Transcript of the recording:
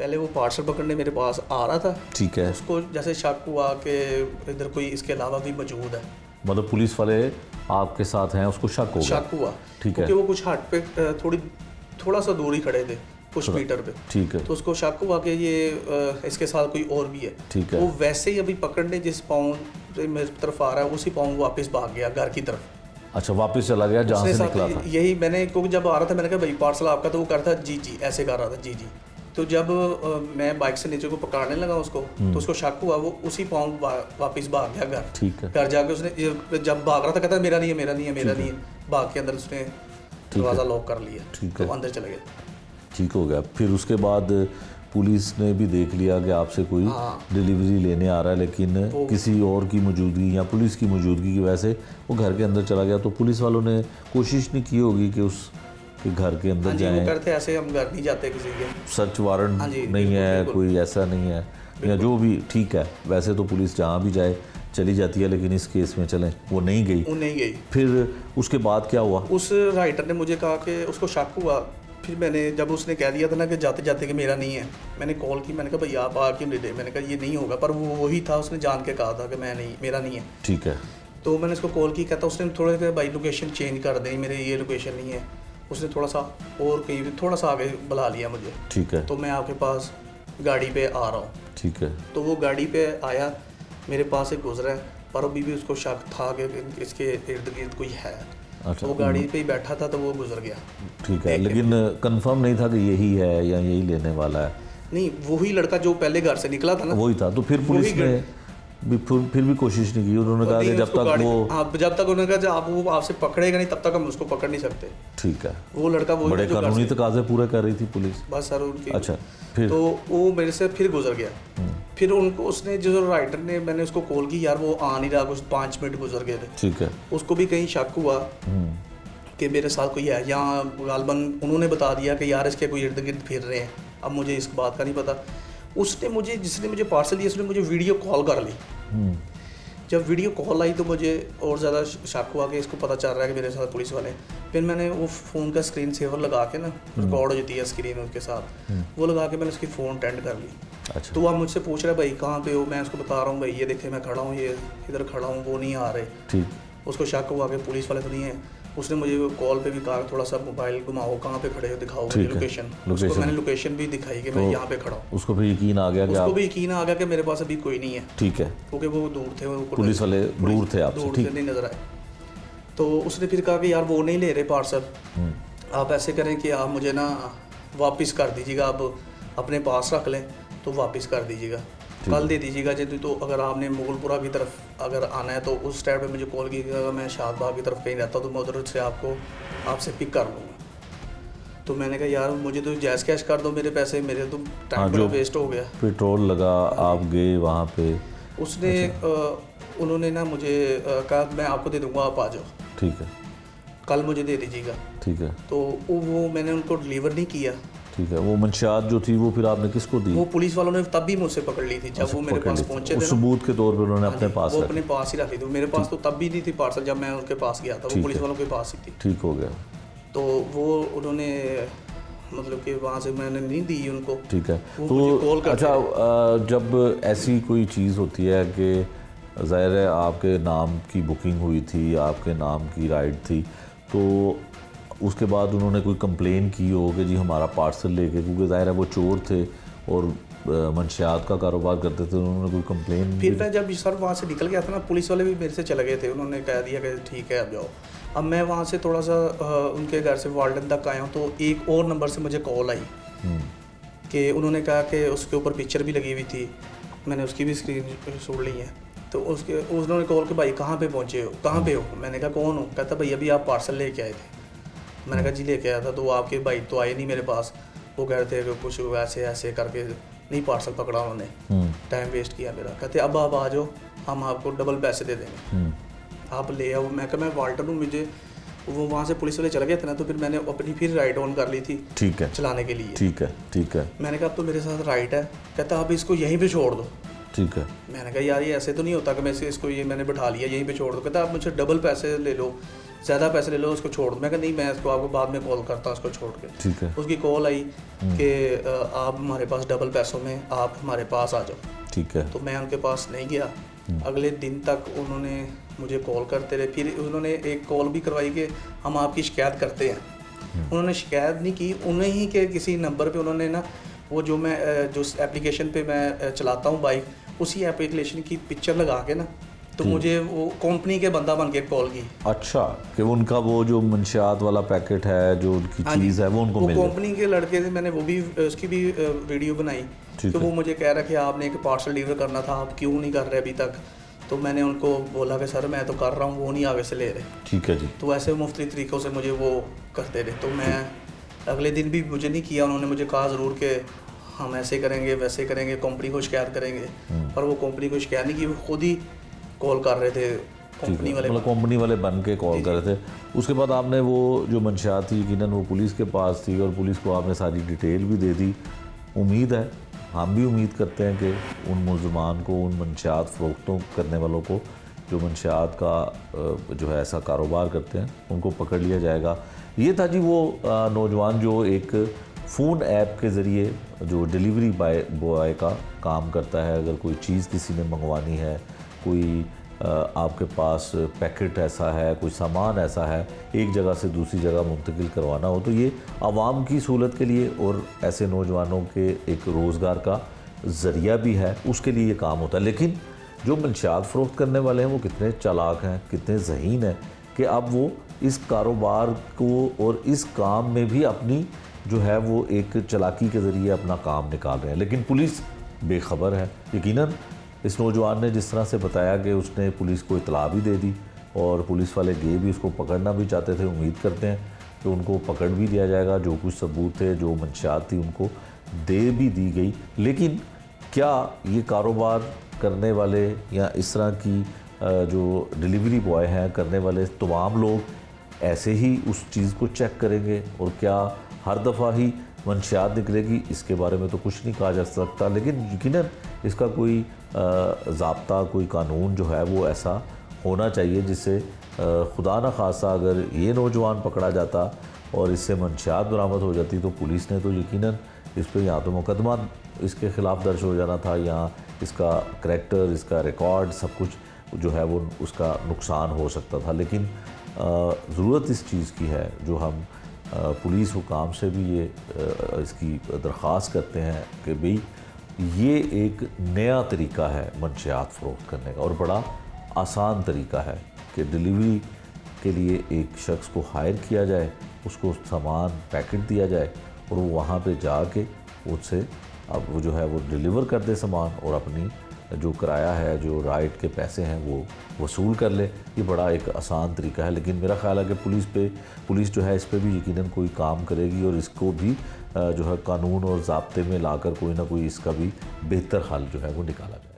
पहले वो पार्सल पकड़ने मेरे पास आ रहा था। ठीक है। उसको जैसे शक हुआ कि इधर कोई इसके अलावा भी मौजूद है, मतलब पुलिस वाले आपके साथ हैं, उसको शक हो गया। शक हुआ। ठीक है। क्योंकि वो कुछ हट पे थोड़ा सा दूर ही खड़े थे, कुछ मीटर पे। ठीक है। तो उसको शक हुआ कि ये इसके साथ कोई और भी है। ठीक है। वो वैसे ही अभी पकड़ने जिस पाँव से मेरी तरफ आ रहा है उसी पाँव वापस भाग गया घर की तरफ। अच्छा, वापस चला गया जहाँ उसने से साथ निकला था। यही मैंने, क्योंकि जब आ रहा था मैंने कहा भाई पार्सल आपका, तो वो कर था जी जी, ऐसे कर रहा था जी जी। तो जब मैं बाइक से नीचे को पकड़ने लगा उसको, तो उसको शक हुआ, वो उसी पाँव वापस भाग गया घर। ठीक है। घर जाके उसने जब भाग रहा था कहता मेरा नहीं है, मेरा नहीं है, मेरा नहीं है, भाग के अंदर उसने दरवाज़ा लॉक कर लिया। ठीक तो है। अंदर चले गए। ठीक हो गया। फिर उसके बाद पुलिस ने भी देख लिया कि आपसे कोई डिलीवरी लेने आ रहा है, लेकिन किसी और की मौजूदगी या पुलिस की मौजूदगी की वजह से वो घर के अंदर चला गया। तो पुलिस वालों ने कोशिश नहीं की होगी कि उस के घर के अंदर जाएं। वो करते ऐसे, हम घर नहीं जाते किसी के। सर्च वारंट नहीं है, कोई ऐसा नहीं है या जो भी। ठीक है, वैसे तो पुलिस जहाँ भी जाए चली जाती है, लेकिन इस केस में चलें वो नहीं गई। फिर उसके बाद क्या हुआ? उस राइटर ने मुझे कहा कि उसको शक हुआ। फिर मैंने, जब उसने कह दिया था ना कि जाते जाते कि मेरा नहीं है, मैंने कॉल की, मैंने कहा भाई आप आ क्यों नहीं दे। मैंने कहा ये नहीं होगा, पर वो वही था, उसने जान के कहा था कि मैं नहीं, मेरा नहीं है। ठीक है। तो मैंने उसको कॉल की, कहता उसने थोड़े देर भाई लोकेशन चेंज कर दी, मेरे ये लोकेशन नहीं है। उसने थोड़ा सा और कहीं थोड़ा सा आगे बुला लिया मुझे। ठीक है। तो मैं आपके पास गाड़ी पे आ रहा हूँ। ठीक है। तो वो गाड़ी पे आया, मेरे पास से गुजरा है, पर अभी भी उसको शक था कि इसके इर्द गिर्द कोई है। अच्छा। वो गाड़ी पे ही बैठा था, तो वो गुजर गया। ठीक है, लेकिन कंफर्म नहीं था कि यही है या यही लेने वाला है। नहीं, वही लड़का जो पहले घर से निकला था ना, वही था। तो फिर पुलिस ने भी फिर भी कोशिश नहीं की। उन्होंने कहा कि जब तक वो, हाँ, जब तक उन्होंने कहा जब आप वो आपसे पकड़ेगा नहीं तब तक हम उसको पकड़ नहीं सकते। ठीक है। वो लड़का वो बड़े कानूनी तकाजे पूरे कर रही थी पुलिस। बस सर उनकी। अच्छा, फिर तो वो मेरे से फिर गुजर गया। फिर उनको, उसने जो राइटर ने, मैंने उसको कॉल की, यार वो आ नहीं रहा, कुछ 5 मिनट गुजर गए थे। ठीक है। उसको भी कहीं शक हुआ कि मेरे साथ कोई है, यहाँ गालबन उन्होंने बता दिया कि यार इसके कोई इर्द गिर्द फिर रहे हैं। अब मुझे इस बात का नहीं पता। उसने मुझे, जिसने मुझे पार्सल दिया, उसने मुझे वीडियो कॉल कर ली। जब वीडियो कॉल आई तो मुझे और ज़्यादा शक हुआ कि इसको पता चल रहा है कि मेरे साथ पुलिस वाले। फिर मैंने वो फ़ोन का स्क्रीन सेवर लगा के ना, रिकॉर्ड हो जाती है स्क्रीन उसके साथ, वो लगा के मैंने उसकी फ़ोन अटेंड कर ली। अच्छा। तो वो मुझसे पूछ रहा है भाई कहाँ पे हो। मैं उसको बता रहा हूँ भाई ये देखे मैं खड़ा हूँ, ये इधर खड़ा हूँ, वो नहीं आ रहे। ठीक। उसको शक हुआ कि पुलिस वाले तो नहीं है। उसने मुझे कॉल पे भी कहा थोड़ा सा मोबाइल घुमाओ, कहाँ पे खड़े हो, दिखाओ मुझे लोकेशन। उसको मैंने लोकेशन भी दिखाई कि मैं यहाँ पे खड़ा हूँ। उसको भी यकीन आ गया कि उसको भी यकीन आ गया कि मेरे पास अभी कोई नहीं है। ठीक है। क्योंकि वो दूर थे, वो पुलिस वाले दूर थे आपसे। दूर थे, नहीं नजर आए। तो उसने फिर कहा कि यार वो नहीं ले रहे पार्सल, आप ऐसे करें कि आप मुझे ना वापस कर दीजिएगा, आप अपने पास रख लें तो वापस कर दीजिएगा, कल दे दीजिएगा। जब तो अगर आपने मुगलपुरा की तरफ अगर आना है तो उस टाइम पे मुझे कॉल कीजिएगा, मैं शादबाग की तरफ कहीं रहता हूँ तो मैं उधर से आपसे पिक कर लूँगा। तो मैंने कहा यार मुझे तो जैस कैश कर दो मेरे पैसे, मेरे तो टाइम बड़ा वेस्ट हो गया। पेट्रोल लगा, आप गए वहाँ पे। उसने उन्होंने ना मुझे कहा मैं आपको दे दूँगा, आप आ जाओ। ठीक है। कल मुझे दे दीजिएगा। ठीक है। तो वो मैंने उनको डिलीवर नहीं किया। ठीक है। वो मंशियात जो थी वो फिर आपने किसको दी? वो पुलिस वालों ने तब भी मुझसे पकड़ ली थी जब वो मेरे पास पहुंचे थे। सबूत के तौर पर उन्होंने अपने पास वो अपने पास ही रख ली थी। मेरे पास तो तब भी नहीं थी पार्सल, जब मैं उनके पास गया था वो पुलिस वालों के पास ही थी। ठीक हो गया। तो वो उन्होंने मतलब कि वहाँ से मैंने नहीं दी उनको। ठीक है। तो अच्छा, जब ऐसी कोई चीज़ होती है कि ज़ाहिर है आपके नाम की बुकिंग हुई थी, आपके नाम की राइड थी, तो उसके बाद उन्होंने कोई कंप्लेन की हो कि जी हमारा पार्सल लेके, क्योंकि ज़ाहिर है वो चोर थे और मंशियात का कारोबार करते थे, उन्होंने कोई कंप्लेन? फिर मैं जब सर वहाँ से निकल गया था ना, पुलिस वाले भी मेरे से चले गए थे। उन्होंने कह दिया कि ठीक है अब जाओ। अब मैं वहाँ से थोड़ा सा उनके घर से वार्डन तक आया हूँ, तो एक और नंबर से मुझे कॉल आई कि उन्होंने कहा कि उसके ऊपर पिक्चर भी लगी हुई थी, मैंने उसकी भी स्क्रीन शॉट ली है। तो उन्होंने कॉल कि भाई कहाँ पे पहुँचे हो, कहाँ पे हो? मैंने कहा कौन हो? कहता भाई अभी आप पार्सल लेके आए थे। मैंने कहा जी लेके आया था। तो आपके भाई तो आए नहीं मेरे पास, वो कह रहे थे कि कुछ ऐसे ऐसे करके नहीं पार्सल पकड़ा उन्होंने, टाइम वेस्ट किया मेरा। कहते अब आप आ जाओ, हम आपको डबल पैसे दे देंगे, आप ले आओ। मैं कहा मैं वाल्टर हूँ, मुझे वो वहाँ से पुलिस वाले चले गए थे ना, तो फिर मैंने अपनी फिर राइड ऑन कर ली थी। ठीक है। चलाने के लिए। ठीक है। ठीक है। मैंने कहा अब तो मेरे साथ राइट है। कहता अब इसको यहीं पे छोड़ दो। ठीक है। मैंने कहा यार ये ऐसे तो नहीं होता कि मैं इसको ये मैंने बैठा लिया यहीं पे छोड़ दो। कहता आप मुझे डबल पैसे ले लो, ज़्यादा पैसे ले लो, उसको छोड़ दो। मैं कहा नहीं, मैं इसको आपको बाद में कॉल करता हूँ उसको छोड़ के। ठीक है। उसकी कॉल आई कि आप हमारे पास डबल पैसों में आप हमारे पास आ जाओ। ठीक है। तो मैं उनके पास नहीं गया। अगले दिन तक उन्होंने मुझे कॉल करते रहे। फिर उन्होंने एक कॉल भी करवाई कि हम आपकी शिकायत करते हैं। उन्होंने शिकायत नहीं की, उन्हें ही के किसी नंबर पे उन्होंने ना वो जो मैं जो एप्लीकेशन पे मैं चलाता हूँ बाइक, उसी एप्लीकेशन की पिक्चर लगा के ना, तो मुझे वो कंपनी के बंदा बन के कॉल की। अच्छा, कि उनका वो जो मंशियात वाला पैकेट है, जो उनकी चीज़ है, वो उनको मिल गई। कंपनी के लड़के थे, मैंने वो भी उसकी भी वीडियो बनाई। तो वो मुझे कह रहा कि आपने एक पार्सल डिलीवर करना था, आप क्यों नहीं कर रहे अभी तक। तो मैंने उनको बोला कि सर मैं तो कर रहा हूँ, वो नहीं आगे से ले रहे। ठीक है जी। तो ऐसे मुफ्ती तरीक़ों से मुझे वो करते रहे। तो मैं अगले दिन भी मुझे नहीं किया, उन्होंने मुझे कहा ज़रूर कि हम ऐसे करेंगे वैसे करेंगे, कंपनी को शिकायत करेंगे। पर वो कंपनी को शिकायत नहीं की, वो खुद ही कॉल कर रहे थे कंपनी वाले, मतलब कंपनी वाले बन के कॉल कर रहे थे। उसके बाद आपने वो जो मंशियात थी यकीनन वो पुलिस के पास थी और पुलिस को आपने सारी डिटेल भी दे दी। उम्मीद है, हम भी उम्मीद करते हैं कि उन मुलजमान को, उन मंशियात फ़रोख्तों करने वालों को जो मंशियात का जो है ऐसा कारोबार करते हैं, उनको पकड़ लिया जाएगा। ये था जी वो नौजवान जो एक फ़ोन ऐप के ज़रिए जो डिलीवरी बॉय का काम करता है। अगर कोई चीज़ किसी ने मंगवानी है, कोई आपके पास पैकेट ऐसा है, कोई सामान ऐसा है एक जगह से दूसरी जगह मुंतकिल करवाना हो, तो ये आवाम की सहूलत के लिए और ऐसे नौजवानों के एक रोज़गार का ज़रिया भी है, उसके लिए ये काम होता है। लेकिन जो मंशियात फ़रोख्त करने वाले हैं वो कितने चालाक हैं, कितने ज़हीन हैं कि अब वो इस कारोबार को और इस काम में भी अपनी जो है वो एक चालाकी के ज़रिए अपना काम निकाल रहे हैं। लेकिन पुलिस बेखबर है। यकीनन इस नौजवान ने जिस तरह से बताया कि उसने पुलिस को इतला भी दे दी और पुलिस वाले गए भी, उसको पकड़ना भी चाहते थे। उम्मीद करते हैं कि उनको पकड़ भी लिया जाएगा। जो कुछ सबूत थे, जो मंशियात थी, उनको दे भी दी गई। लेकिन क्या ये कारोबार करने वाले या इस तरह की जो डिलीवरी बॉय हैं करने वाले तमाम लोग ऐसे ही उस चीज़ को चेक करेंगे और क्या हर दफ़ा ही मंशियात निकलेगी, इसके बारे में तो कुछ नहीं कहा जा सकता। लेकिन यकीनन इसका कोई ज़ाब्ता, कोई कानून जो है वो ऐसा होना चाहिए जिससे खुदा न खासा अगर ये नौजवान पकड़ा जाता और इससे मंशियात बरामद हो जाती तो पुलिस ने तो यकीनन इस पर या तो मुकदमा इसके ख़िलाफ़ दर्ज हो जाना था या इसका करैक्टर, इसका रिकॉर्ड, सब कुछ जो है वो उसका नुकसान हो सकता था। लेकिन ज़रूरत इस चीज़ की है जो हम पुलिस हुकाम से भी ये इसकी दरख्वास्त करते हैं कि भाई ये एक नया तरीका है मंशियात फ़रोख्त करने का और बड़ा आसान तरीका है कि डिलीवरी के लिए एक शख्स को हायर किया जाए, उसको सामान पैकेट दिया जाए और वो वहाँ पे जाके उससे अब वो जो है वो डिलीवर कर दे सामान और अपनी जो किराया है, जो राइड के पैसे हैं वो वसूल कर ले। ये बड़ा एक आसान तरीका है। लेकिन मेरा ख़्याल है कि पुलिस जो है इस पे भी यकीनन कोई काम करेगी और इसको भी जो है कानून और ज़ाब्ते में लाकर कोई ना कोई इसका भी बेहतर हल जो है वो निकाला जाए।